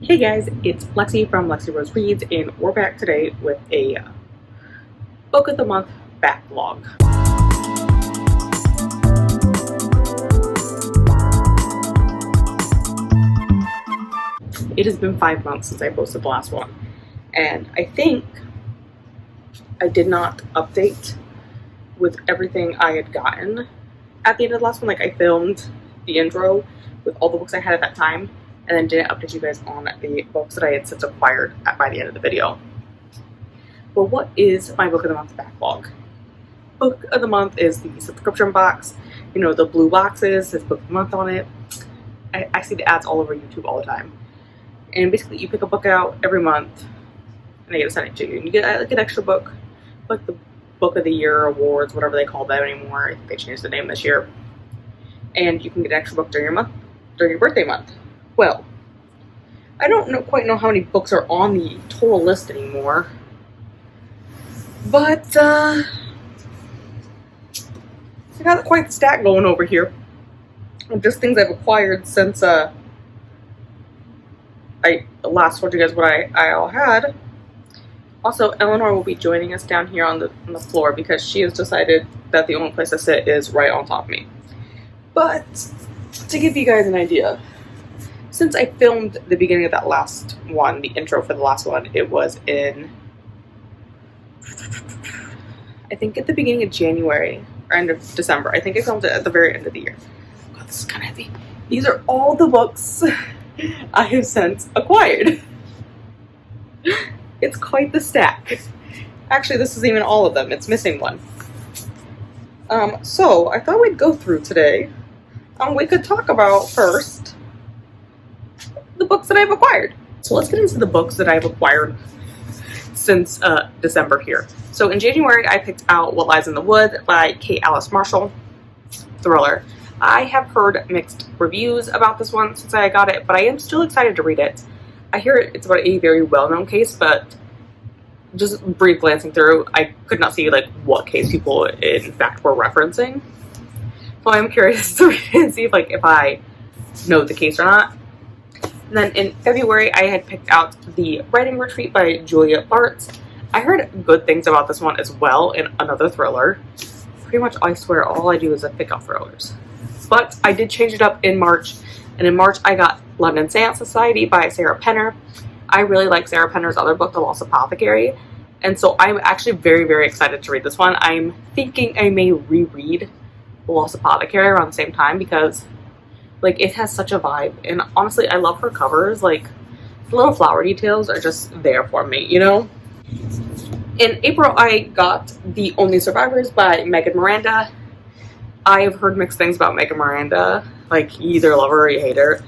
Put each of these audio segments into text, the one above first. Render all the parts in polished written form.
Hey guys, it's Lexi from Lexi Rose Reads, and we're back today with a book of the month backlog. It has been 5 months since I posted the last one, and I think I did not update with everything I had gotten at the end of the last one. Like, I filmed the intro with all the books I had at that time, and then didn't update you guys on the books that I had since acquired by the end of the video. But what is my book of the month backlog? Book of the month is the subscription box. You know, the blue boxes, says book of the month on it. I see the ads all over YouTube all the time. And basically you pick a book out every month and they get to send it to you. And you get like an extra book, like the book of the year awards, whatever they call them anymore. I think they changed the name this year. And you can get an extra book during your birthday month. Well, I don't quite know how many books are on the total list anymore, but I got quite the stack going over here of just things I've acquired since I last told you guys what I all had. Also, Eleanor will be joining us down here on the floor because she has decided that the only place to sit is right on top of me. But to give you guys an idea, since I filmed the beginning of that last one, the intro for the last one, it was in, I think at the beginning of January or end of December. I think I filmed it at the very end of the year. God, this is kind of heavy. These are all the books I have since acquired. It's quite the stack. Actually, this isn't even all of them. It's missing one. So I thought we'd go through today. We could talk about first the books that I've acquired. So let's get into the books that I've acquired since December here. So in January, I picked out What Lies in the Wood by Kate Alice Marshall, thriller. I have heard mixed reviews about this one since I got it, but I am still excited to read it. I hear it's about a very well-known case, but just brief glancing through, I could not see like what case people in fact were referencing. So I'm curious to read it and see if I know the case or not. And then in February, I had picked out The Writing Retreat by Julia Bartz. I heard good things about this one as well, in another thriller. Pretty much, I swear, all I do is pick out thrillers. But I did change it up in March, and in March I got London Seance Society by Sarah Penner. I really like Sarah Penner's other book, The Lost Apothecary, and so I'm actually very, very excited to read this one. I'm thinking I may reread The Lost Apothecary around the same time because like, it has such a vibe, and honestly, I love her covers. Like, the little flower details are just there for me, you know? In April, I got The Only Survivors by Megan Miranda. I have heard mixed things about Megan Miranda. Like, you either love her or you hate her.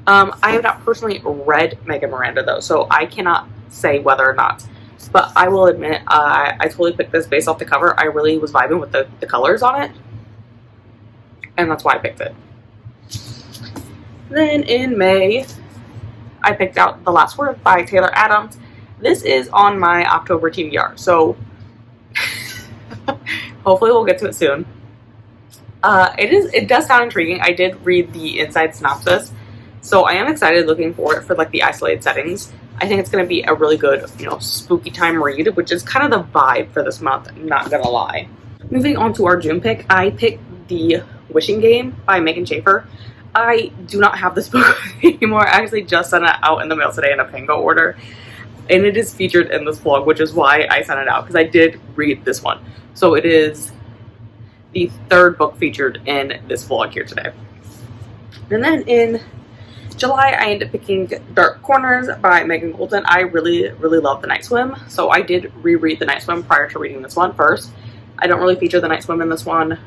I have not personally read Megan Miranda, though, so I cannot say whether or not. But I will admit, I totally picked this based off the cover. I really was vibing with the colors on it, and that's why I picked it. Then in May, I picked out The Last Word by Taylor Adams. This is on my October TBR, so hopefully we'll get to it soon. It does sound intriguing. I did read the inside synopsis, so I am excited, looking forward for like the isolated settings. I think it's going to be a really good, spooky time read, which is kind of the vibe for this month, I'm not gonna lie. Moving on to our June pick, I picked The Wishing Game by Megan Shafer. I do not have this book anymore. I actually just sent it out in the mail today in a Pango order, and it is featured in this vlog, which is why I sent it out, because I did read this one. So it is the third book featured in this vlog here today. And then in July, I ended up picking Dark Corners by Megan Goldin. I really, really love The Night Swim, so I did reread The Night Swim prior to reading this one first. I don't really feature The Night Swim in this one,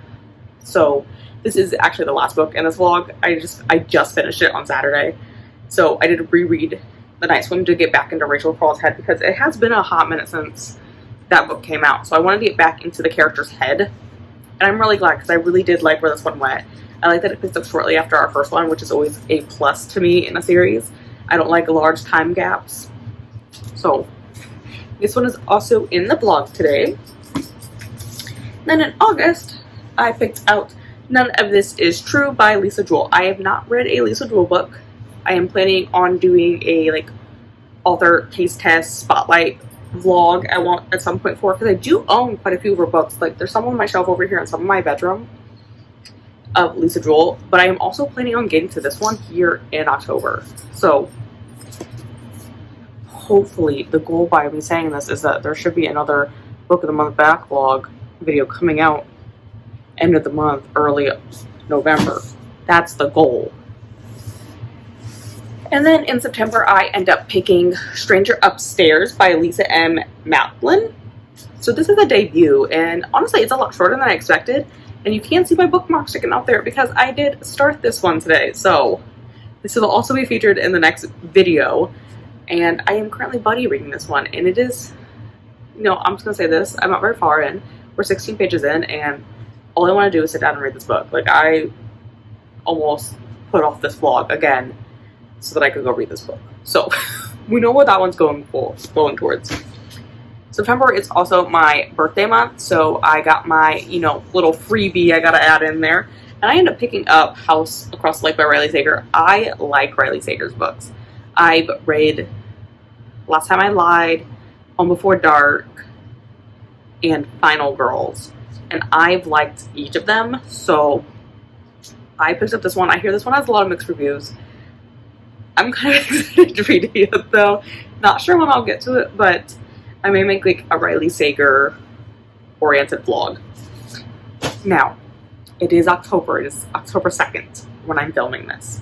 so this is actually the last book in this vlog. I just finished it on Saturday. So I did reread The Night Swim to get back into Rachel Crowell's head, because it has been a hot minute since that book came out. So I wanted to get back into the character's head. And I'm really glad, because I really did like where this one went. I like that it picked up shortly after our first one, which is always a plus to me in a series. I don't like large time gaps. So this one is also in the blog today. Then in August, I picked out None of This Is True by Lisa Jewell. I have not read a Lisa Jewell book. I am planning on doing a like author taste test spotlight vlog at some point for, because I do own quite a few of her books. Like there's some on my shelf over here and some in my bedroom of Lisa Jewell, but I am also planning on getting to this one here in October. So hopefully the goal by me saying this is that there should be another book of the month backlog video coming out end of the month, early November. That's the goal. And then in September, I end up picking Stranger Upstairs by Lisa M. Matlin. So this is a debut, and honestly, it's a lot shorter than I expected. And you can't see my bookmark sticking out there because I did start this one today. So this will also be featured in the next video. And I am currently buddy reading this one, and it is, I'm just gonna say this, I'm not very far in. We're 16 pages in, and all I want to do is sit down and read this book. Like, I almost put off this vlog again so that I could go read this book. So we know what that one's going towards. September is also my birthday month, so I got my, little freebie I gotta add in there. And I ended up picking up House Across the Lake by Riley Sager. I like Riley Sager's books. I've read Last Time I Lied, Home Before Dark, and Final Girls. And I've liked each of them, so I picked up this one. I hear this one has a lot of mixed reviews. I'm kind of excited to read it though. Not sure when I'll get to it, but I may make like a Riley Sager oriented vlog. Now, it is October. It is October 2nd when I'm filming this.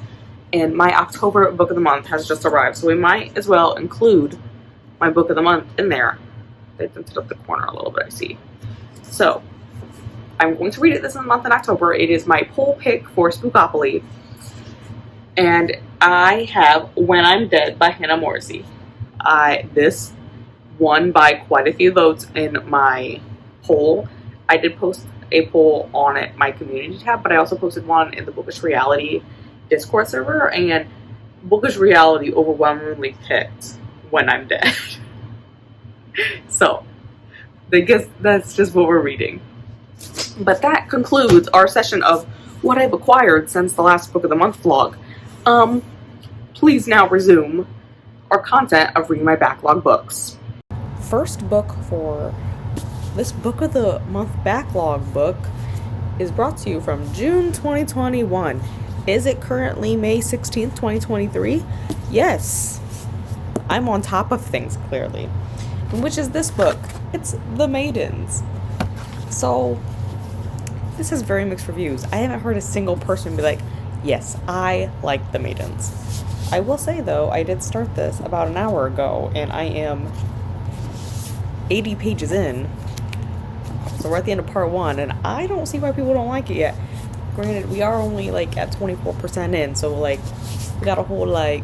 And my October book of the month has just arrived, so we might as well include my book of the month in there. They tinted up the corner a little bit, I see. So, I'm going to read it this month in October. It is my poll pick for Spookopoly. And I have When I'm Dead by Hannah Morrissey. This won by quite a few votes in my poll. I did post a poll on it, my community tab, but I also posted one in the Bookish Reality Discord server, and Bookish Reality overwhelmingly picked When I'm Dead. So, I guess that's just what we're reading. But that concludes our session of what I've acquired since the last book of the month vlog. Please now resume our content of reading my backlog books. First book for this book of the month backlog book is brought to you from June 2021. Is it currently May 16th, 2023? Yes. I'm on top of things, clearly. Which is this book. It's The Maidens. So, this has very mixed reviews. I haven't heard a single person be like, yes, I like The Maidens. I will say, though, I did start this about an hour ago, and I am 80 pages in. So we're at the end of part 1, and I don't see why people don't like it yet. Granted, we are only, like, at 24% in, so, like, we got a whole, like,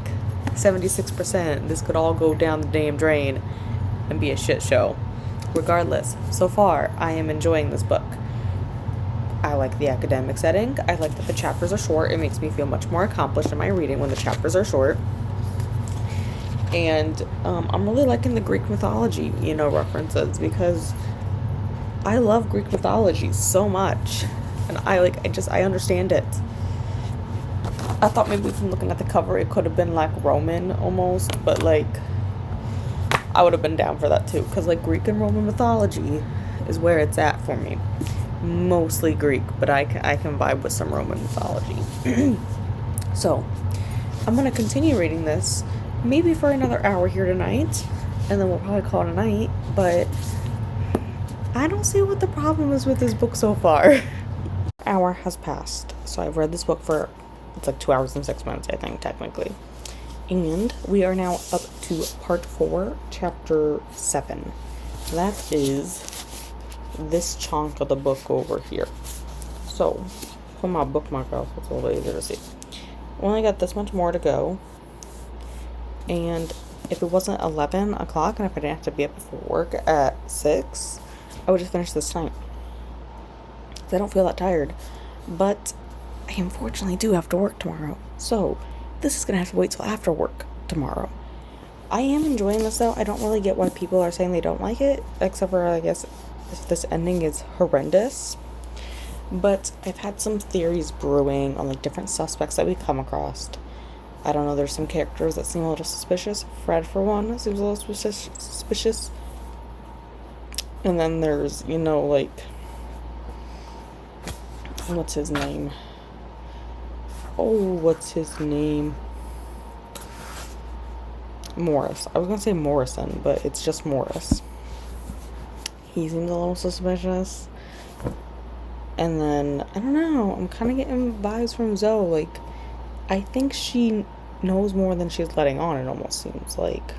76%. This could all go down the damn drain and be a shit show. Regardless, so far, I am enjoying this book. I like the academic setting. I like that the chapters are short. It makes me feel much more accomplished in my reading when the chapters are short. And I'm really liking the Greek mythology, references, because I love Greek mythology so much. And I understand it. I thought maybe from looking at the cover, it could have been like Roman almost, but like, I would have been down for that too, because like Greek and Roman mythology is where it's at for me. Mostly Greek, but I can vibe with some Roman mythology. So, I'm going to continue reading this, maybe for another hour here tonight, and then we'll probably call it a night, but I don't see what the problem is with this book so far. An hour has passed, so I've read this book for, it's like 2 hours and 6 minutes, I think, technically. And we are now up to part 4, chapter 7. That is this chunk of the book over here. So, put my bookmark out so it's a little easier to see. We only got this much more to go. And if it wasn't 11 o'clock and if I didn't have to be up before work at 6, I would just finish this tonight. I don't feel that tired. But I unfortunately do have to work tomorrow. So, this is going to have to wait till after work tomorrow. I am enjoying this though. I don't really get why people are saying they don't like it. Except for, I guess, this ending is horrendous. But I've had some theories brewing on like different suspects that we come across. I don't know, there's some characters that seem a little suspicious. Fred, for one, seems a little suspicious. And then there's, you know, like, what's his name? What's his name? Morris. I was gonna say Morrison, but it's just Morris. He seems a little suspicious. And then, I don't know, I'm kind of getting vibes from Zoe. Like, I think she knows more than she's letting on, it almost seems like.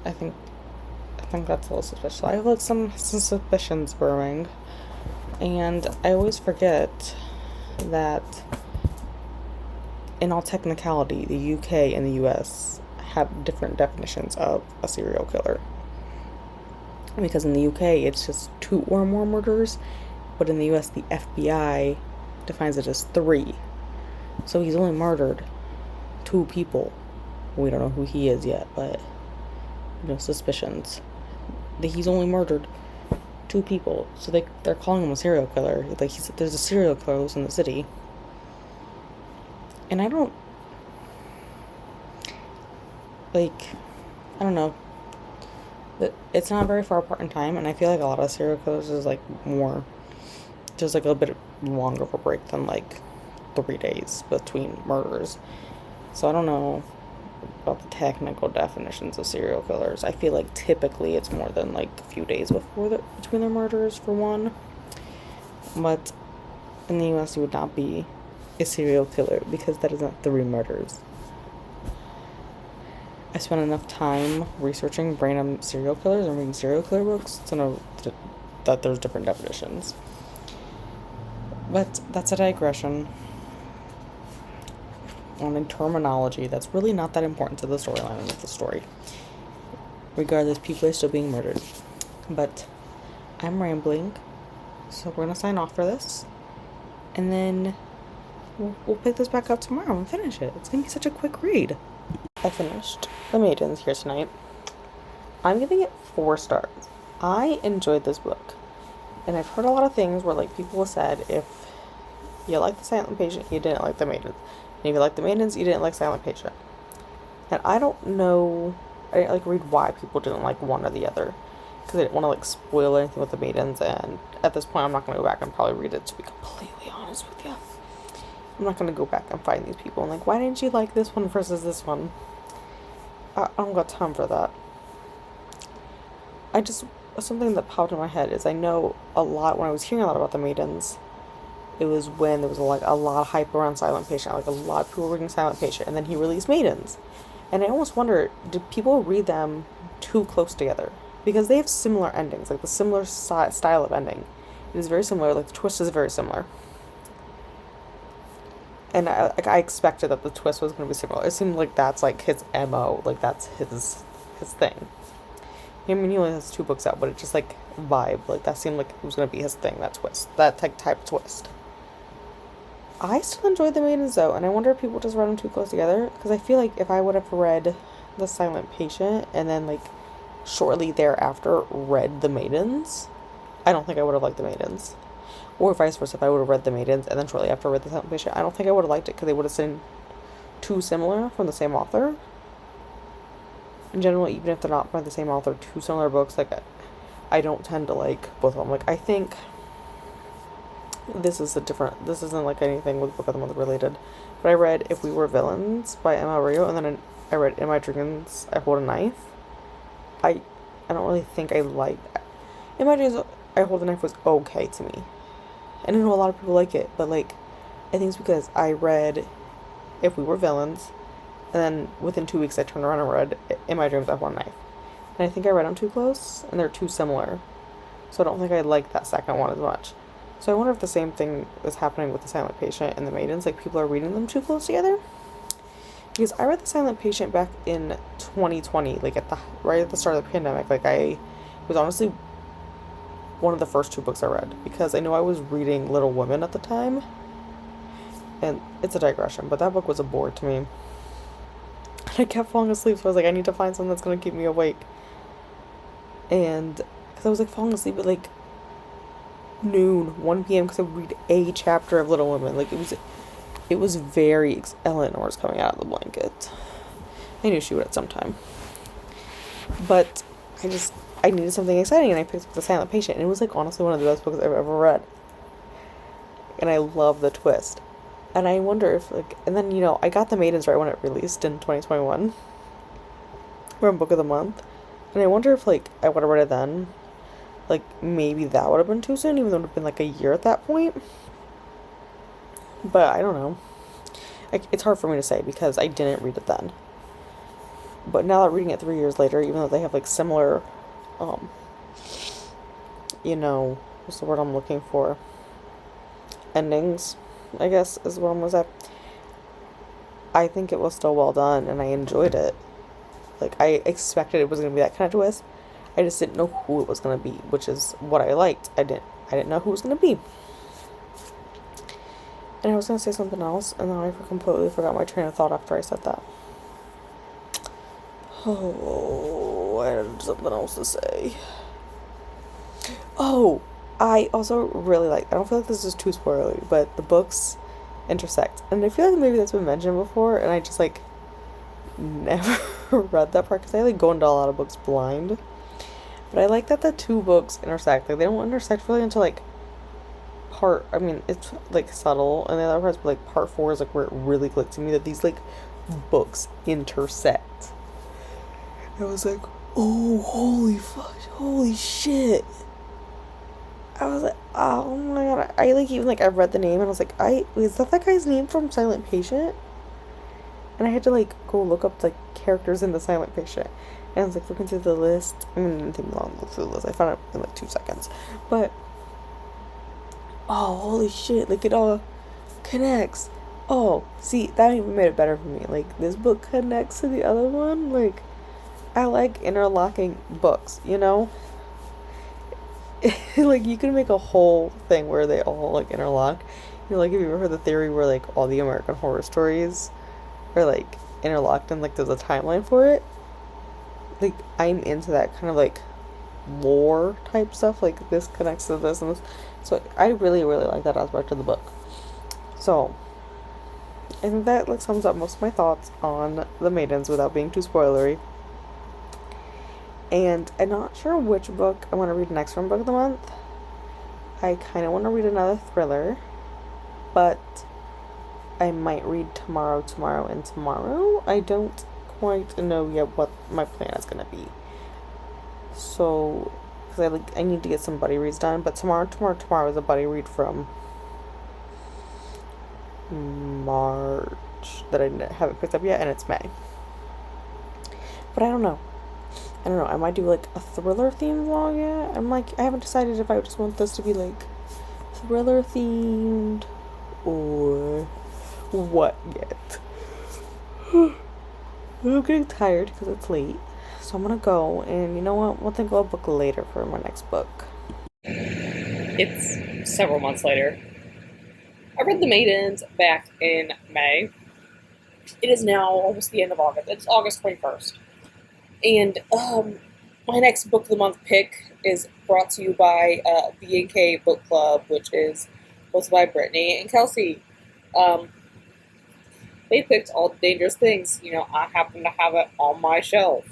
I think that's a little suspicious. I have like some suspicions brewing. And I always forget that in all technicality, the UK and the US have different definitions of a serial killer. Because in the UK, it's just 2 or more murders, but in the US, the FBI defines it as 3. So he's only murdered 2 people. We don't know who he is yet, but, you know, suspicions. He's only murdered 2 people, so they're calling him a serial killer. Like, there's a serial killer in the city. And I don't know. It's not very far apart in time, and I feel like a lot of serial killers is like more, just like a little bit longer of a break than like 3 days between murders. So I don't know about the technical definitions of serial killers. I feel like typically it's more than like a few days between their murders, for one. But in the US, you would not be a serial killer because that is not 3 murders. I spent enough time researching random serial killers and reading serial killer books to know that there's different definitions. But that's a digression on a terminology that's really not that important to the storyline of the story. Regardless, people are still being murdered. But I'm rambling, so we're going to sign off for this. And then we'll pick this back up tomorrow and finish it. It's going to be such a quick read. I finished The Maidens here tonight. I'm giving it 4 stars. I enjoyed this book. And I've heard a lot of things where, like, people have said if you like The Silent Patient, you didn't like The Maidens. And if you like The Maidens, you didn't like Silent Patient. And I don't know, I didn't, like, read why people didn't like one or the other. Because I didn't want to, like, spoil anything with The Maidens. And at this point, I'm not going to go back and probably read it, to be completely honest with you. I'm not going to go back and find these people and, like, why didn't you like this one versus this one? I don't got time for that. Something that popped in my head is I know a lot, when I was hearing a lot about The Maidens, it was when there was like a lot of hype around Silent Patient, like a lot of people were reading Silent Patient, and then he released Maidens. And I almost wonder, did people read them too close together? Because they have similar endings, like the similar style of ending. It is very similar, like the twist is very similar. And I expected that the twist was going to be similar. It seemed like that's like his MO, like that's his thing. I mean, he only has 2 books out, but it just like vibe, like that seemed like it was going to be his thing, that twist, that type of twist. I still enjoyed The Maidens though, and I wonder if people just read them too close together, because I feel like if I would have read The Silent Patient and then like shortly thereafter read The Maidens, I don't think I would have liked The Maidens. Or vice versa, if I would have read The Maidens and then shortly after read The Silent Patient, I don't think I would have liked it because they would have seemed too similar from the same author. In general, even if they're not by the same author, 2 similar books, like, I don't tend to like both of them. Like, I think this isn't like anything with Book of the Month related, but I read If We Were Villains by Emma Rio, and then I read In My Dreams I Hold a Knife. I don't really think I liked In My Dreams I Hold a Knife was okay to me. And I know a lot of people like it, but, like, I think it's because I read If We Were Villains, and then within 2 weeks I turned around and read In My Dreams I Hold a Knife. And I think I read them too close, and they're too similar. So I don't think I liked that second one as much. So I wonder if the same thing is happening with The Silent Patient and The Maidens, like, people are reading them too close together. Because I read The Silent Patient back in 2020, like, right at the start of the pandemic. Like, it was honestly one of the first 2 books I read, because I know I was reading Little Women at the time, and it's a digression, but that book was a bore to me, and I kept falling asleep, so I was like, I need to find something that's going to keep me awake, and, because I was, like, falling asleep at, like, noon, 1 p.m., because I would read a chapter of Little Women, like, it it was very, Eleanor's coming out of the blanket. I knew she would at some time. But I needed something exciting, and I picked up The Silent Patient, and it was, like, honestly one of the best books I've ever read. And I love the twist. And I wonder if, like, and then, I got The Maidens right when it released in 2021. We're in Book of the Month. And I wonder if, like, I would have read it then. Like, maybe that would have been too soon, even though it would have been, like, a year at that point. But I don't know. It's hard for me to say because I didn't read it then. But now that reading it 3 years later, even though they have, like, similar, what's the word I'm looking for? Endings, I guess, is what I'm gonna say. I think it was still well done, and I enjoyed it. Like, I expected it was gonna be that kind of twist. I just didn't know who it was gonna be, which is what I liked. I didn't know who it was gonna be. And I was gonna say something else, and then I completely forgot my train of thought after I said that. Oh, I had something else to say. Oh, I also really like, I don't feel like this is too spoilery, but the books intersect. And I feel like maybe that's been mentioned before, and I just, like, never read that part, because I, like, go into a lot of books blind. But I like that the two books intersect. Like, they don't intersect really until, like, it's, like, subtle, and the other parts, but, like, part 4 is, like, where it really clicked to me that these, like, books intersect. I was like, oh, holy shit. I was like, oh my god. I, like, even, like, I read the name, and I was like, is that guy's name from Silent Patient? And I had to, like, go look up, like, characters in the Silent Patient. And I was, like, looking through the list. I mean, it didn't take me long to look through the list. I found it in, like, 2 seconds. But, oh, holy shit. Like, it all connects. Oh, see, that even made it better for me. Like, this book connects to the other one. Like, I like interlocking books, Like, you can make a whole thing where they all, like, interlock. Like, have you ever heard the theory where, like, all the American Horror Stories are, like, interlocked and, like, there's a timeline for it? Like, I'm into that kind of, like, lore type stuff. Like, this connects to this and this. So, I really, really like that aspect of the book. So, I think that, like, sums up most of my thoughts on The Maidens without being too spoilery. And I'm not sure which book I want to read next from Book of the Month. I kind of want to read another thriller, but I might read Tomorrow, and Tomorrow. I don't quite know yet what my plan is going to be. So, because I need to get some buddy reads done, but Tomorrow is a buddy read from March that I haven't picked up yet, and it's May. But I don't know. I might do, like, a thriller themed vlog yet. I'm like, I haven't decided if I just want this to be, like, thriller themed or what yet. I'm getting tired because it's late. So I'm gonna go, and you know what? We'll think about a book later for my next book. It's several months later. I read The Maidens back in May. It is now almost the end of August. It's August 21st. And my next Book of the Month pick is brought to you by B&K Book Club, which is hosted by Brittany and Kelsey. They picked All the Dangerous Things. I happen to have it on my shelf.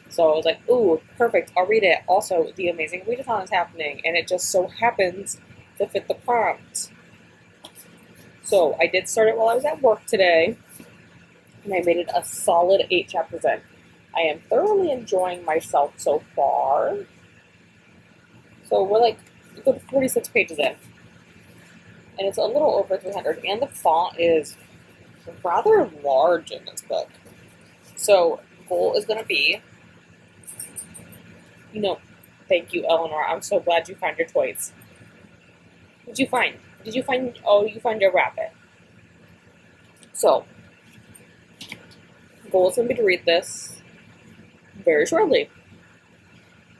So I was like, ooh, perfect, I'll read it. Also, the Amazing Readathon is happening, and it just so happens to fit the prompt. So I did start it while I was at work today, and I made it a solid 8 chapters in. I am thoroughly enjoying myself so far. So we're like a good 46 pages in. And it's a little over 300. And the font is rather large in this book. So the goal is going to be, thank you, Eleanor. I'm so glad you found your toys. What did you find? You found your rabbit. So, the goal is going to be to read this very shortly.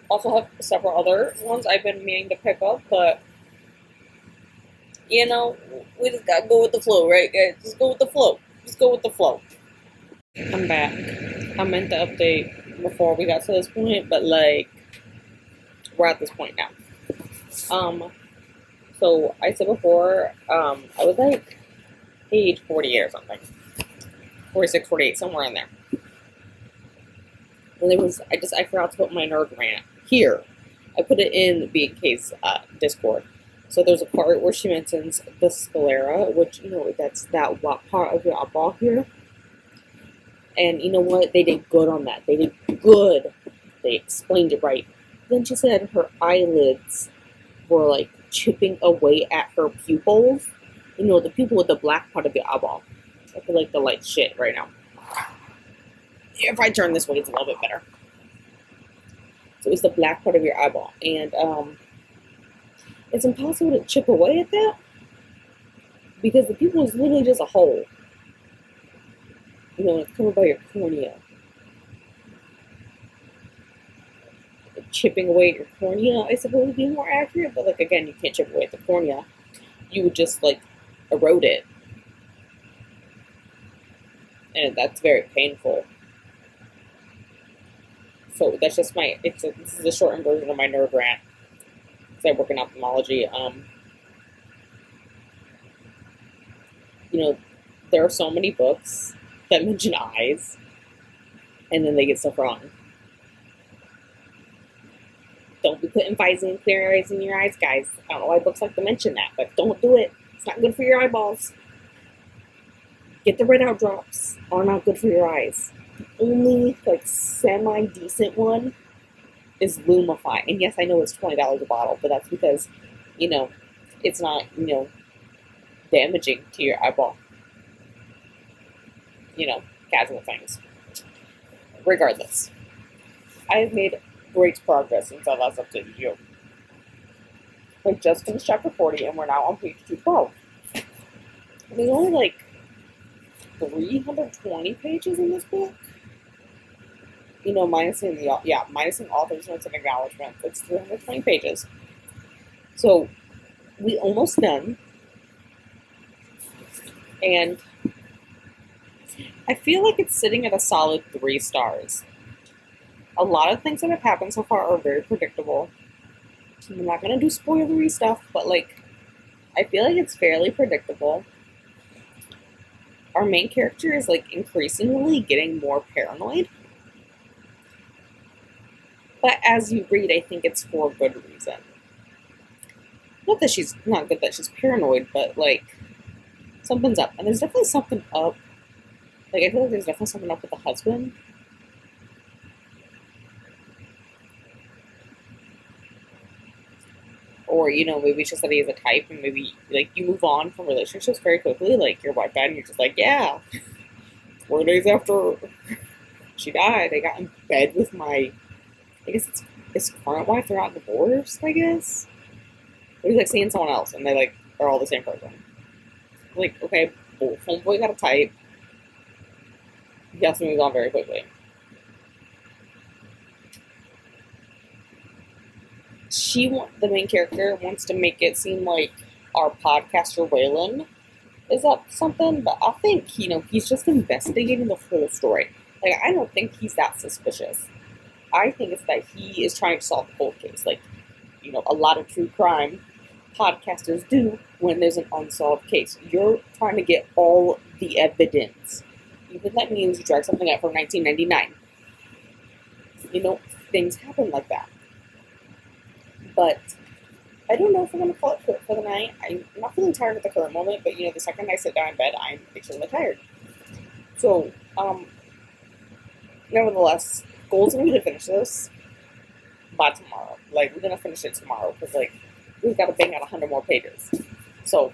Also have several other ones I've been meaning to pick up, but we just gotta go with the flow, right, guys? Just go with the flow. I'm back. I meant to update before we got to this point, but, like, we're at this point now. So I said before, I was, like, page 48 or something. 46, 48, somewhere in there. And I forgot to put my nerd rant here. I put it in the B&K's Discord. So there's a part where she mentions the sclera, which, that's that part of your eyeball here. And you know what? They did good on that. They did good. They explained it right. Then she said her eyelids were like chipping away at her pupils. The pupil with the black part of your eyeball. I feel like the light shit right now. If I turn this way, it's a little bit better. So it's the black part of your eyeball. And it's impossible to chip away at that because the pupil is literally just a hole. It's covered by your cornea. Chipping away at your cornea, I suppose, would be more accurate. But, again, you can't chip away at the cornea. You would just, erode it. And that's very painful. So that's just this is a shortened version of my nerd rant. Because I work in ophthalmology. There are so many books that mention eyes, and then they get stuff wrong. Don't be putting Visine clear eyes in your eyes, guys. I don't know why books like to mention that, but don't do it. It's not good for your eyeballs. Get the red eye drops are not good for your eyes. The only semi-decent one is Lumify. And yes, I know it's $20 a bottle, but that's because, it's not, damaging to your eyeball. Casual things. Regardless, I have made great progress since I last updated you. I just finished chapter 40 and we're now on page 212. There's only 320 pages in this book. Minusing author's notes and acknowledgments. It's 320 pages. So we almost done. And I feel like it's sitting at a solid 3 stars. A lot of things that have happened so far are very predictable. I'm not going to do spoilery stuff, but I feel like it's fairly predictable. Our main character is increasingly getting more paranoid. But as you read, I think it's for a good reason. Not that she's paranoid, but something's up. And there's definitely something up. I feel like there's definitely something up with the husband. Or, maybe it's just that he is a type and maybe, you move on from relationships very quickly. Your wife died and you're just yeah. 4 days after she died, I got in bed with I guess it's his current wife. They're not divorced, I guess. But he's, seeing someone else and they, are all the same person. Okay, homeboy got a type. He has to move on very quickly. The main character wants to make it seem like our podcaster Waylon is up to something, but I think, he's just investigating the whole story. I don't think he's that suspicious. I think it's that he is trying to solve the cold case. A lot of true crime podcasters do when there's an unsolved case. You're trying to get all the evidence. Even that means you drag something up from 1999. Things happen like that. But I don't know if I'm going to call it quit for the night. I'm not feeling tired at the current moment, but the second I sit down in bed, I'm extremely tired. So, nevertheless, goal's going to be to finish this by tomorrow. We're going to finish it tomorrow because, we've got to bang out 100 more pages. So,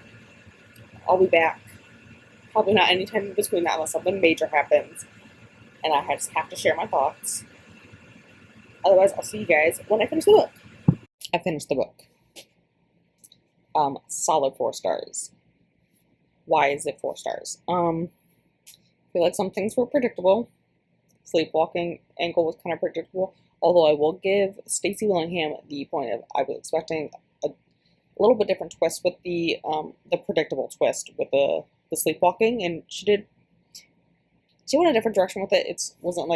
I'll be back. Probably not any time in between that unless something major happens and I just have to share my thoughts. Otherwise, I'll see you guys when I finish the book. I finished the book. Solid 4 stars. Why is it 4 stars? I feel like some things were predictable. Sleepwalking angle was kind of predictable. Although I will give Stacy Willingham the point of I was expecting a little bit different twist with the predictable twist with the sleepwalking, and she went a different direction with it. It wasn't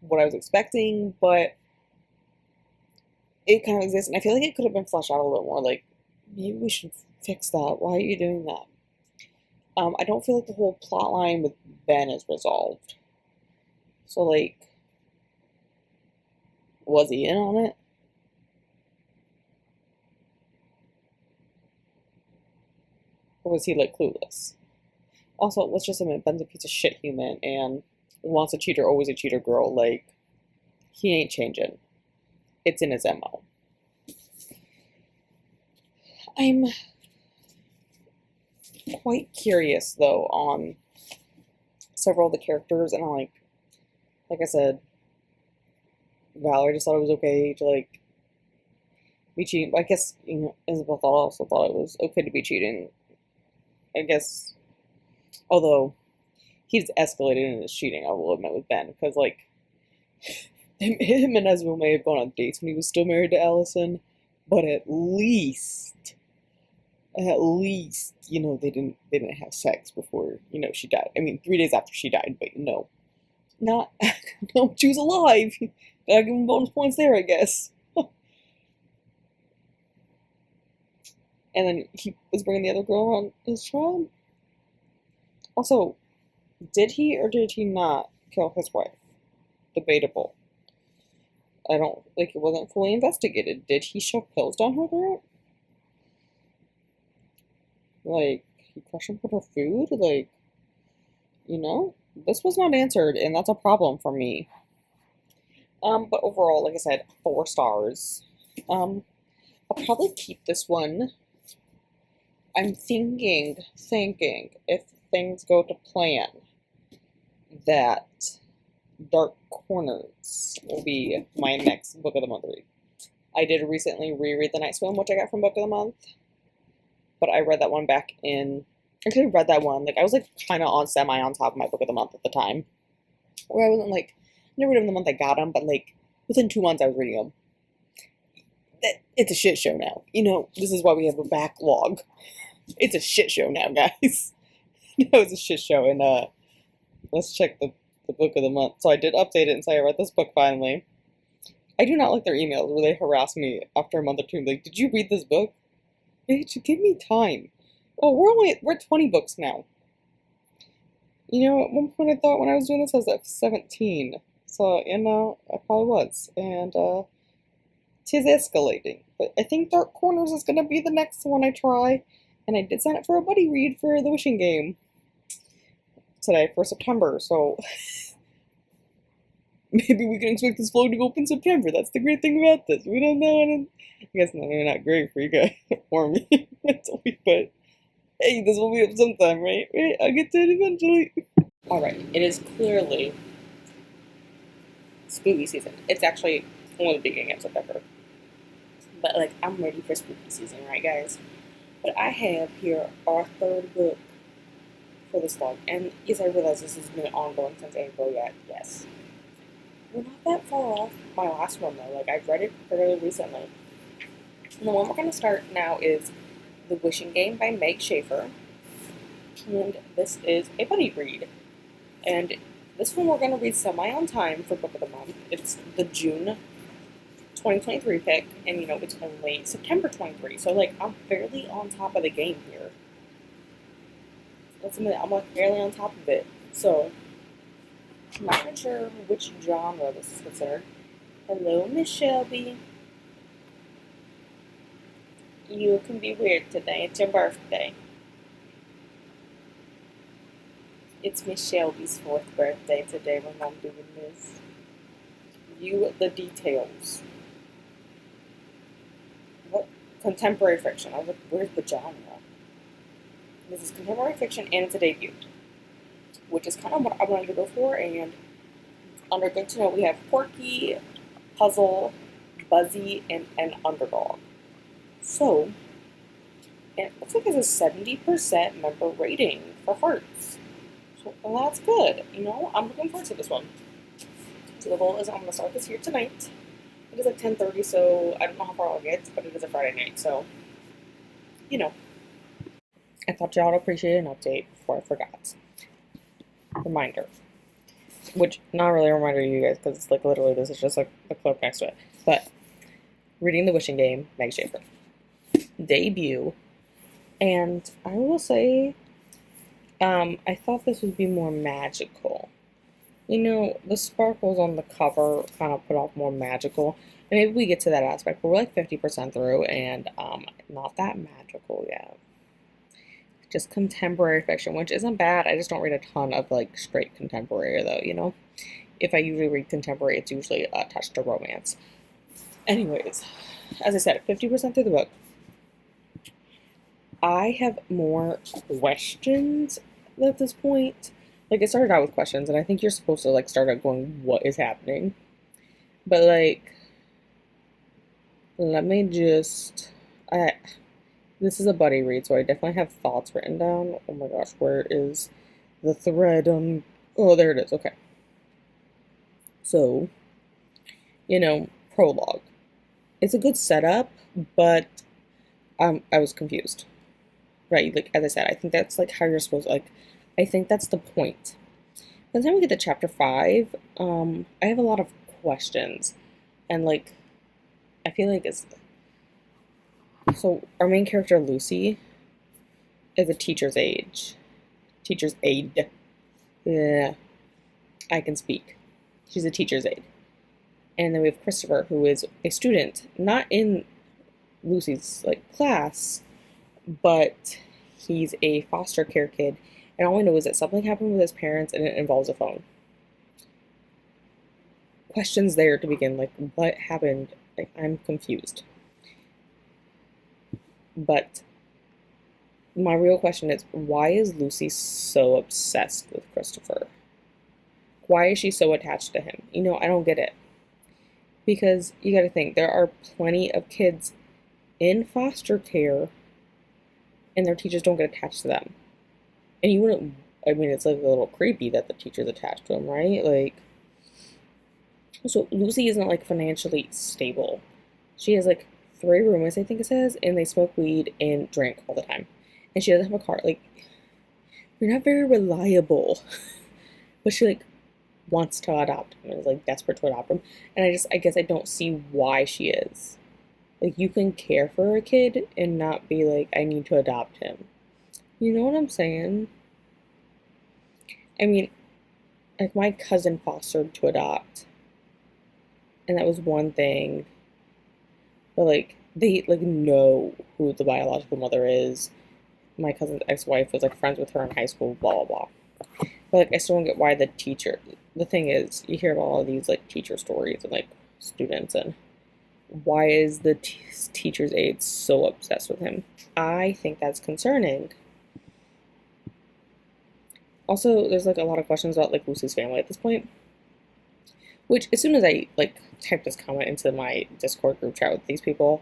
what I was expecting, but it kind of exists, and I feel like it could have been fleshed out a little more. Maybe we should fix that. Why are you doing that? I don't feel like the whole plot line with Ben is resolved. So, like, was he in on it? Or was he, like, clueless? Also, let's just admit, Ben's a piece of shit human, and once a cheater, always a cheater girl. Like, he ain't changing. It's in his MO. I'm quite curious, though, on several of the characters, and like I said, Valerie just thought it was okay to, like, be cheating. I guess, you know, Isabel also thought it was okay to be cheating. I guess, although he's escalated in his cheating, I will admit, with Ben, because, like, him and Ezra may have gone on dates when he was still married to Allison, but at least, you know, they didn't have sex before, you know, she died. I mean, 3 days after she died, but no, not, no, she was alive. Gotta give him bonus points there, I guess. And then he was bringing the other girl on his trial. Also, did he or did he not kill his wife? Debatable. I don't, like, it wasn't fully investigated. Did he shove pills down her throat? Like, he crushed her with her food? Like, you know? This was not answered, and that's a problem for me. But overall, like I said, 4 stars. I'll probably keep this one. I'm thinking, if things go to plan, that Dark Corners will be my next Book of the Month read. I did recently reread The Night Swim, which I got from Book of the Month, but I read that one back in, actually read that one, like, I was, like, kind of on top of my Book of the Month at the time, where I wasn't, like, never read them the month I got them, but, like, within 2 months I was reading them. It's a shit show now. You know, this is why we have a backlog. It's a shit show now, guys. It was a shit show, and let's check the Book of the Month. So I did update it and say I read this book finally. I do not like their emails where they harass me after a month or two. Like, did you read this book? Bitch, give me time. Oh, we're at 20 books now. You know, at one point I thought when I was doing this I was at 17. So, you know, I probably was. And tis escalating. But I think Dark Corners is gonna be the next one I try. And I did sign up for a buddy read for the Wishing Game today for September, so maybe we can expect this flow to go up in September. That's the great thing about this. We don't know, and I guess maybe not great for you guys or me mentally, but hey, this will be up sometime, right? Right? I'll get to it eventually. Alright, it is clearly spooky season. It's actually only the beginning of September. But, like, I'm ready for spooky season, right, guys? But I have here our 3rd book for this vlog. And yes, I realize this has been ongoing since April yet. Yes. We're not that far off my last one, though. Like, I've read it fairly recently. And the one we're going to start now is The Wishing Game by Shafer. And this is a buddy read. And this one we're going to read semi on time for Book of the Month. It's the June 2023 pick, and you know, it's only September 23, so, like, I'm fairly on top of the game here. Let's admit, I'm, like, fairly on top of it. So, I'm not even sure which genre this is considered. Hello, Miss Shelby. You can be weird today. It's your birthday. It's Miss Shelby's 4th birthday today when I'm doing this. View the details. What? Contemporary fiction. I was like, where's the genre? This is contemporary fiction and it's a debut, which is kind of what I wanted to go for. And under Good to Know, we have Quirky, Puzzle, Buzzy, and an Underdog. So, and it looks like it's a 70% member rating for Hearts. So, well, that's good. You know, I'm looking forward to this one. So the goal is I'm going to start this here tonight. It is like 10:30, so I don't know how far I'll get, but it is a Friday night, so, you know. I thought y'all would appreciate an update before I forgot. Reminder. Which, not really a reminder to you guys, because it's, like, literally, this is just, like, a clip next to it. But, reading The Wishing Game, Shafer. Debut. And I will say, I thought this would be more magical. You know, the sparkles on the cover kind of put off more magical. And maybe we get to that aspect, but we're like 50% through and not that magical yet. Just contemporary fiction, which isn't bad. I just don't read a ton of like straight contemporary though, you know? If I usually read contemporary, it's usually attached to romance. Anyways, as I said, 50% through the book. I have more questions at this point. Like, it started out with questions, and I think you're supposed to, like, start out going, what is happening? But, like, let me just... this is a buddy read, so I definitely have thoughts written down. Oh my gosh, where is the thread? Oh, there it is. Okay. So, you know, prologue. It's a good setup, but I was confused. Right? Like, as I said, I think that's, like, how you're supposed to, like, I think that's the point. By the time we get to chapter 5, I have a lot of questions. And, like, I feel like it's... So, our main character, Lucy, is a teacher's age. Teacher's aide. Yeah, I can speak. She's a teacher's aide. And then we have Christopher, who is a student, not in Lucy's, like, class, but he's a foster care kid. And all I know is that something happened with his parents and it involves a phone. Questions there to begin, like, what happened? Like, I'm confused. But my real question is, why is Lucy so obsessed with Christopher? Why is she so attached to him? You know, I don't get it. Because you gotta think, there are plenty of kids in foster care and their teachers don't get attached to them. And you wouldn't, I mean, it's like a little creepy that the teacher's attached to him, right? Like, so Lucy isn't like financially stable. She has like 3 roommates, I think it says, and they smoke weed and drink all the time. And she doesn't have a car. Like, you're not very reliable. But she like wants to adopt him and is like desperate to adopt him. And I guess I don't see why she is. Like, you can care for a kid and not be like, I need to adopt him. You know what I'm saying? I mean, like, my cousin fostered to adopt, and that was one thing. But like, they like know who the biological mother is. My cousin's ex-wife was like friends with her in high school, blah blah blah. But like, I still don't get why the teacher. The thing is, you hear about all of these like teacher stories and like students, and why is the teacher's aide so obsessed with him? I think that's concerning. Also, there's like a lot of questions about like Lucy's family at this point. Which, as soon as I like type this comment into my Discord group chat with these people,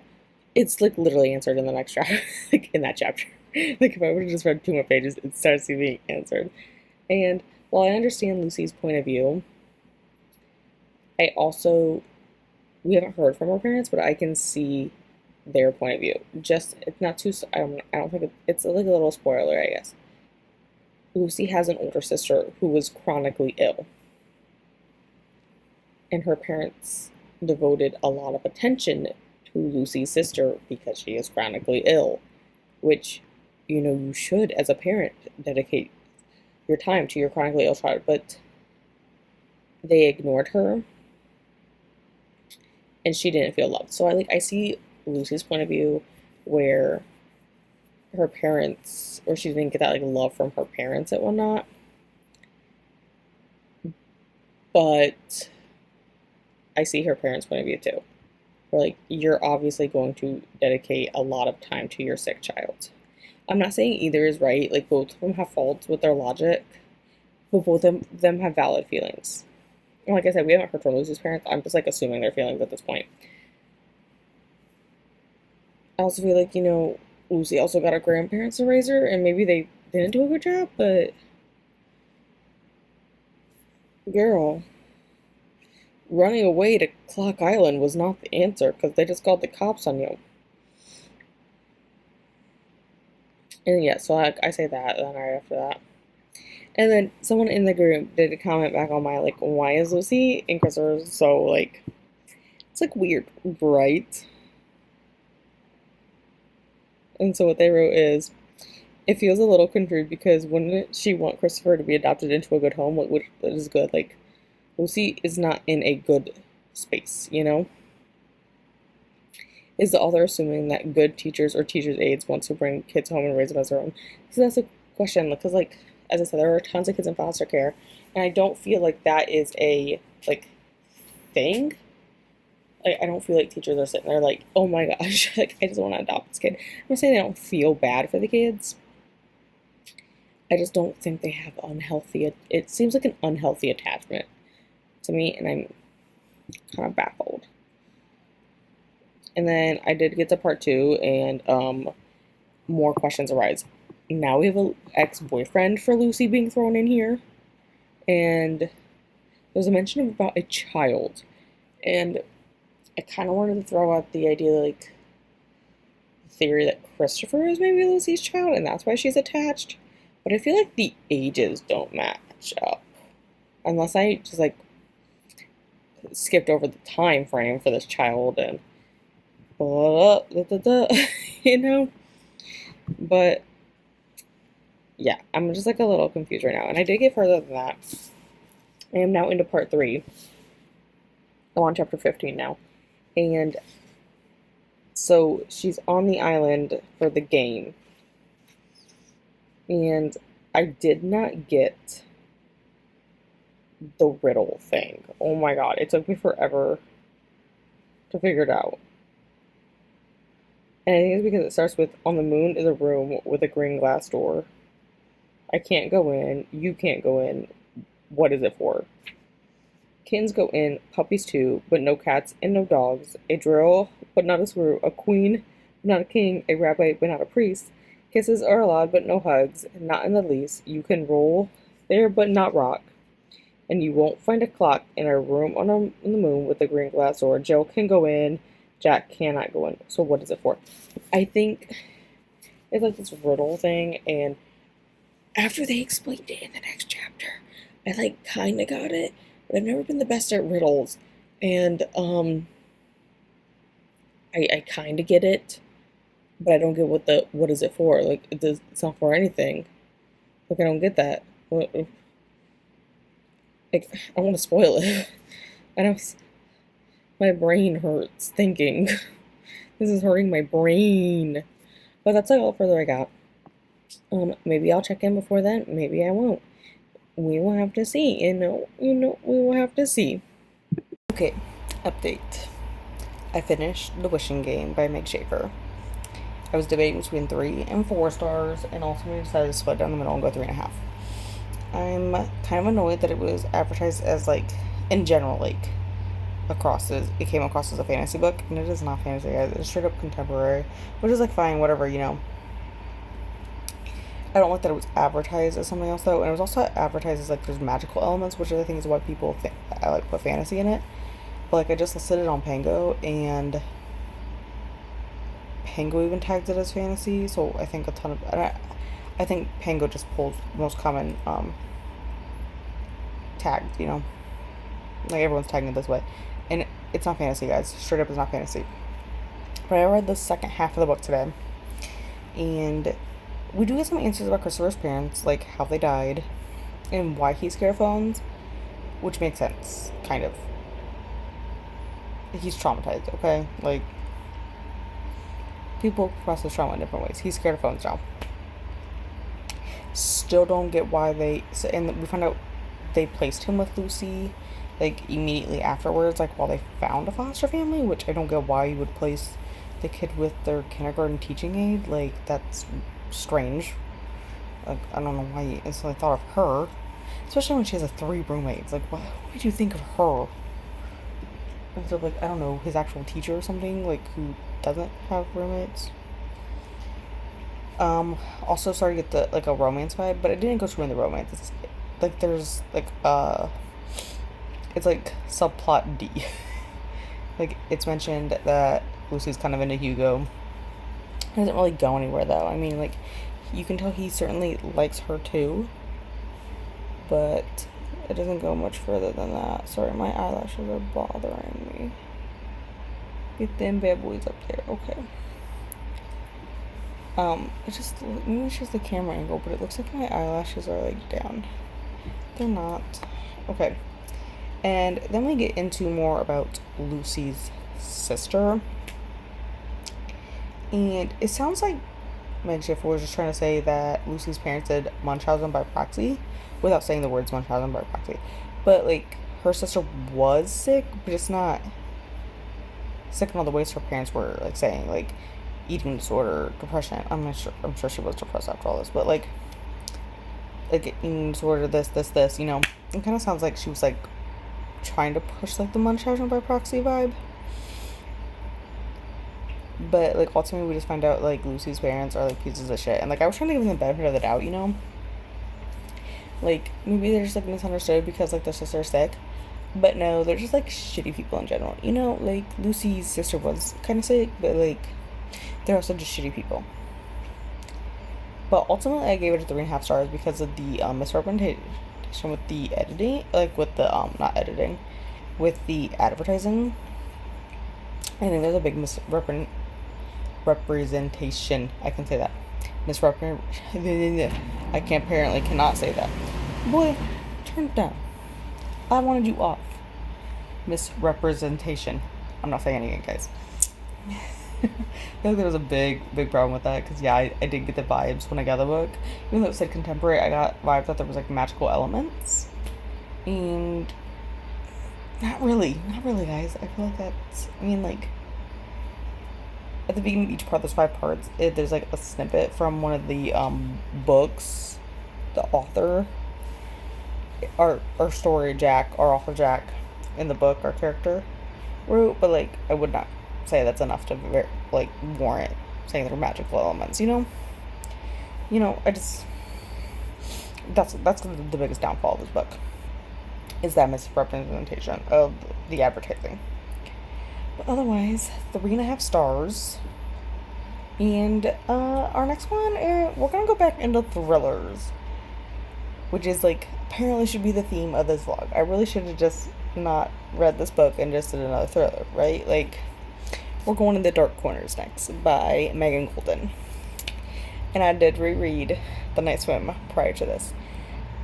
it's like literally answered in the next chapter, like in that chapter. Like, if I would have just read 2 more pages, it starts being answered. And while I understand Lucy's point of view, I also, we haven't heard from her parents, but I can see their point of view. Just, it's not too, I don't think it's like a little spoiler, I guess. Lucy has an older sister who was chronically ill. And her parents devoted a lot of attention to Lucy's sister because she is chronically ill, which, you know, you should, as a parent, dedicate your time to your chronically ill child, but they ignored her and she didn't feel loved. So I see Lucy's point of view where her parents, or she didn't get that like love from her parents and whatnot. But I see her parents' point of view too. Where like, you're obviously going to dedicate a lot of time to your sick child. I'm not saying either is right. Like, both of them have faults with their logic, but both of them have valid feelings. And like I said, we haven't heard from Lucy's parents. I'm just like assuming their feelings at this point. I also feel like, you know, Lucy also got her grandparents to raise her, and maybe they didn't do a good job, but girl, running away to Clock Island was not the answer because they just called the cops on you. And yeah, so I say that, then right after that. And then someone in the group did a comment back on my, like, why is Lucy and Christopher so, like, it's, like, weird, right? And so what they wrote is, it feels a little confused because wouldn't she want Christopher to be adopted into a good home, like, which is good? Like, Lucy is not in a good space, you know? Is the author assuming that good teachers or teachers' aides want to bring kids home and raise them as their own? So that's a question, because, like, as I said, there are tons of kids in foster care, and I don't feel like that is a, like, thing. Like, I don't feel like teachers are sitting there like, oh my gosh, like, I just want to adopt this kid. I'm not saying they don't feel bad for the kids. I just don't think they have it seems like an unhealthy attachment to me, and I'm kind of baffled. And then I did get to part 2, and more questions arise. Now we have an ex-boyfriend for Lucy being thrown in here, and there's a mention about a child, and I kind of wanted to throw out the idea, like, the theory that Christopher is maybe Lucy's child, and that's why she's attached. But I feel like the ages don't match up, unless I just, like, skipped over the time frame for this child and you know. But yeah, I'm just, like, a little confused right now, and I did get further than that. I am now into part 3. I'm on chapter 15 now, and so she's on the island for the game, and I did not get the riddle thing. Oh my god, it took me forever to figure it out. And I think it's because it starts with, on the moon is a room with a green glass door. I can't go in. You can't go in. What is it for? Kittens go in, puppies too, but no cats and no dogs. A drill, but not a screw. A queen, but not a king. A rabbi, but not a priest. Kisses are allowed, but no hugs. Not in the least. You can roll there, but not rock. And you won't find a clock in a room on the moon with a green glass door. Jill can go in. Jack cannot go in. So what is it for? I think it's like this riddle thing, and after they explained it in the next chapter, I, like, kind of got it, but I've never been the best at riddles, and I kind of get it, but I don't get what is it for? Like, it's not for anything. Like, I don't get that. Like, I want to spoil it. I don't. My brain hurts thinking. This is hurting my brain. But that's, like, all further I got. Maybe I'll check in before then. Maybe I won't. We will have to see. We will have to see. Okay, update. I finished The Wishing Game by Shafer. I was debating between 3 and 4 stars, and ultimately decided to split down the middle and go 3.5. I'm kind of annoyed that it was advertised as, like, in general, like, it came across as a fantasy book, and it is not fantasy, guys. It's straight up contemporary, which is, like, fine, whatever, you know. I don't like that it was advertised as something else, though, and it was also advertised as, like, there's magical elements, which I think is why people like, put fantasy in it. But, like, I just listed it on Pango, and Pango even tagged it as fantasy, so I think I think Pango just pulls most common tagged, you know. Like, everyone's tagging it this way. And it's not fantasy, guys. Straight up, it's not fantasy. But I read the second half of the book today, and we do get some answers about Christopher's parents, like how they died and why he's scared of phones, which makes sense, kind of. He's traumatized, okay? Like, people process trauma in different ways. He's scared of phones now. Still don't get why and we found out they placed him with Lucy, like, immediately afterwards, like, while they found a foster family, which I don't get why you would place the kid with their kindergarten teaching aide. Like, that's strange. Like, I don't know why you instantly thought of her, especially when she has 3 roommates. Like, why did you think of her instead of, like, I don't know, his actual teacher or something, like, who doesn't have roommates? Also started to get the, like, a romance vibe, but it didn't go through in the romance. It's, like, there's, like, it's, like, subplot D. Like, it's mentioned that Lucy's kind of into Hugo. It doesn't really go anywhere, though. I mean, like, you can tell he certainly likes her, too. But it doesn't go much further than that. Sorry, my eyelashes are bothering me. Get them bad boys up there. Okay. It's just, maybe it's just the camera angle, but it looks like my eyelashes are, like, down. They're not. Okay. And then we get into more about Lucy's sister. And it sounds like Shafer was just trying to say that Lucy's parents did Munchausen by proxy, without saying the words Munchausen by proxy. But, like, her sister was sick, but it's not sick in all the ways her parents were, like, saying, like, eating disorder, depression. I'm sure she was depressed after all this, but, like eating disorder, this, you know. It kind of sounds like she was, like, trying to push, like, the Munchausen by proxy vibe. But, like, ultimately we just find out, like, Lucy's parents are, like, pieces of shit. And, like, I was trying to give them the benefit of the doubt, you know? Like, maybe they're just, like, misunderstood because, like, their sister's sick. But no, they're just, like, shitty people in general. You know, like, Lucy's sister was kind of sick, but, like, they're also just shitty people. But ultimately I gave it 3.5 stars because of the misrepresentation with the editing, like, with the, not editing, with the advertising. I think there's a big misrepresentation. I can say that. I cannot say that. Boy, turn it down. I wanted you off. Misrepresentation. I'm not saying anything, guys. I think there was a big problem with that, because, yeah, I did get the vibes when I got the book. Even though it said contemporary, I got vibes that there was, like, magical elements. And not really, guys. I feel like that's, I mean, like, at the beginning of each part, there's 5 parts. There's, like, a snippet from one of the books, the author, our story, Jack, our author Jack, in the book, our character wrote, but, like, I would not say that's enough to, like, warrant saying there are magical elements, you know? You know, that's the biggest downfall of this book, is that misrepresentation of the advertising. But otherwise, 3.5 stars. And our next one, we're gonna go back into thrillers, which is, like, apparently should be the theme of this vlog. I really should have just not read this book and just did another thriller, right? Like, we're going to The Dark Corners next by Megan Goldin. And I did reread The Night Swim prior to this.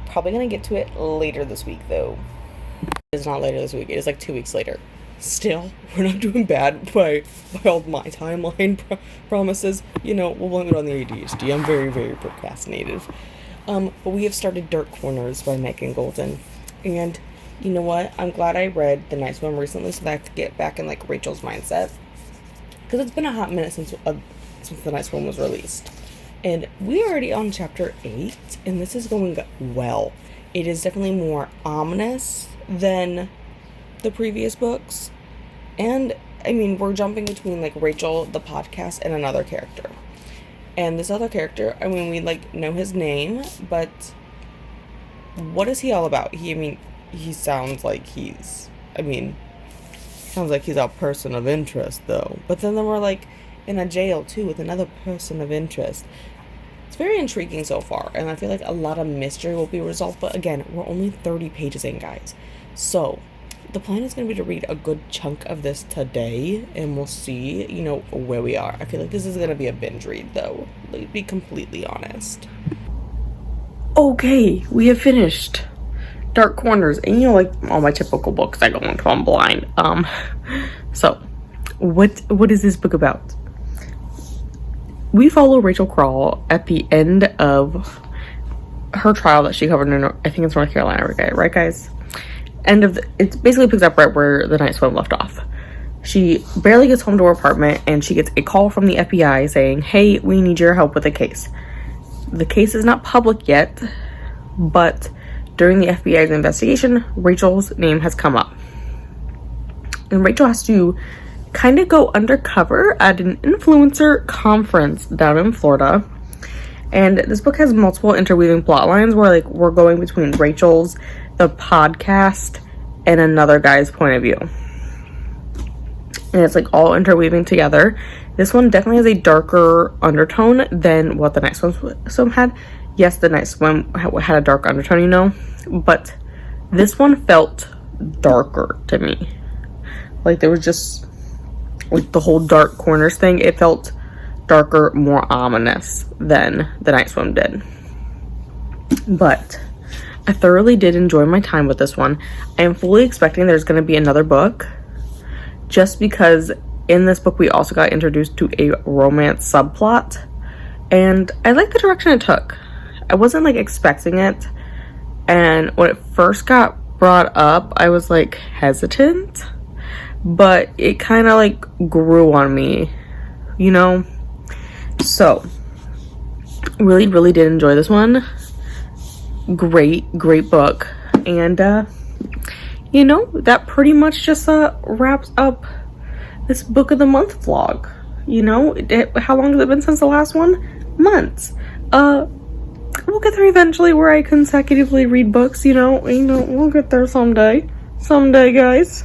Probably gonna get to it later this week, though. It's not later this week, it is like 2 weeks later. Still, we're not doing bad by all my timeline promises. You know, we'll blame it on the ADHD. I'm very, very procrastinative. But we have started Dark Corners by Megan Goldin. And you know what? I'm glad I read The Night Swim recently so that I could get back in, like, Rachel's mindset. Because it's been a hot minute since The Night Swim was released. And we're already on chapter 8, and this is going well. It is definitely more ominous than the previous books. And, I mean, we're jumping between, like, Rachel, the podcast, and another character. And this other character, I mean, we, like, know his name, but what is he all about? He sounds like he's a person of interest, though. But then we're, like, in a jail, too, with another person of interest. It's very intriguing so far, and I feel like a lot of mystery will be resolved. But again, we're only 30 pages in, guys. So the plan is going to be to read a good chunk of this today, and we'll see, you know, where we are. I feel like this is going to be a binge read, though, to be completely honest. Okay, we have finished Dark Corners, and, you know, like all my typical books, I go into them blind. So what is this book about? We follow Rachel Crawl at the end of her trial that she covered in, I think it's North Carolina, right, guys? It basically picks up right where The Night Swim left off. She barely gets home to her apartment, and she gets a call from the FBI saying, hey, we need your help with a case. The case is not public yet, but during the FBI's investigation, Rachel's name has come up. And Rachel has to kind of go undercover at an influencer conference down in Florida. And this book has multiple interweaving plot lines where, like, we're going between Rachel's, the podcast, and another guy's point of view. And it's, like, all interweaving together. This one definitely has a darker undertone than what The Night Swim had. Yes, The Night Swim had a dark undertone, you know, but this one felt darker to me. Like, there was just, like, the whole Dark Corners thing, it felt darker, more ominous than The Night Swim did. But I thoroughly did enjoy my time with this one. I am fully expecting there's going to be another book, just because in this book we also got introduced to a romance subplot, and I like the direction it took. I wasn't like expecting it, and when it first got brought up I was like hesitant, but it kind of like grew on me, you know. So really did enjoy this one. Great book. And you know, that pretty much just wraps up this book of the month vlog. You know, how long has it been since the last one? Months. We'll get there eventually where I consecutively read books, you know, we'll get there someday, guys.